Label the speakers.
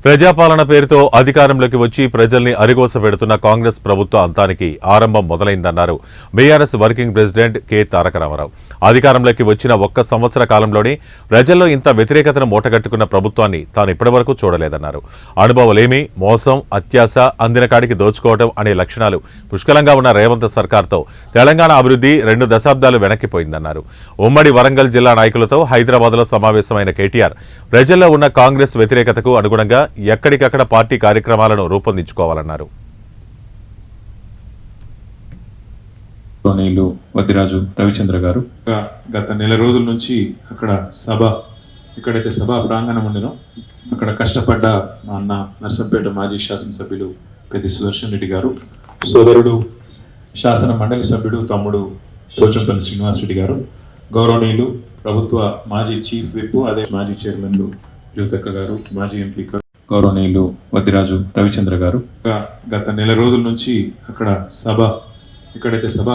Speaker 1: ప్రజాపాలన పేరుతో అధికారంలోకి వచ్చి ప్రజల్ని అరిగోస పెడుతున్న కాంగ్రెస్ ప్రభుత్వ అంతానికి ఆరంభం మొదలైందన్నారు బీఆర్ఎస్ వర్కింగ్ ప్రెసిడెంట్ కె తారక రామారావు. అధికారంలోకి వచ్చిన ఒక్క సంవత్సర కాలంలోనే ప్రజల్లో ఇంత వ్యతిరేకతను మూటగట్టుకున్న ప్రభుత్వాన్ని తాను ఇప్పటివరకు చూడలేదన్నారు. అనుభవలేమి, మోసం, అత్యాశ, అందిన కాడికి దోచుకోవడం అనే లక్షణాలు పుష్కలంగా ఉన్న రేవంత్ సర్కార్తో తెలంగాణ అభివృద్ధి 2 దశాబ్దాలు వెనక్కిపోయిందన్నారు. ఉమ్మడి వరంగల్ జిల్లా నాయకులతో హైదరాబాద్లో సమావేశమైన కేటీఆర్ ప్రజల్లో ఉన్న కాంగ్రెస్ వ్యతిరేకతకు అనుగుణంగా ఎక్కడికక్కడ పార్టీ కార్యక్రమాలను రూపొందించుకోవాలన్నారు.
Speaker 2: వద్దిరాజు రవిచంద్ర గారు గత నెల రోజుల నుంచి ఇక్కడైతే సభ ప్రాంగణం ఉండినో అక్కడ కష్టపడ్డ మా అన్న నర్సంపేట మాజీ శాసనసభ్యులు పెద్ది సుదర్శన్ రెడ్డి గారు, సోదరుడు శాసన మండలి సభ్యుడు తమ్ముడు పోచంపల్లి శ్రీనివాస్ రెడ్డి గారు, గౌరవనీయులు ప్రభుత్వ మాజీ చీఫ్ విప్ అదే మాజీ చైర్మన్లు జ్యోతక్క గారు, మాజీ ఎంపీ గౌరవనీయులు వద్దిరాజు రవిచంద్ర గారు గత నెల రోజుల నుంచి ఇక్కడైతే సభ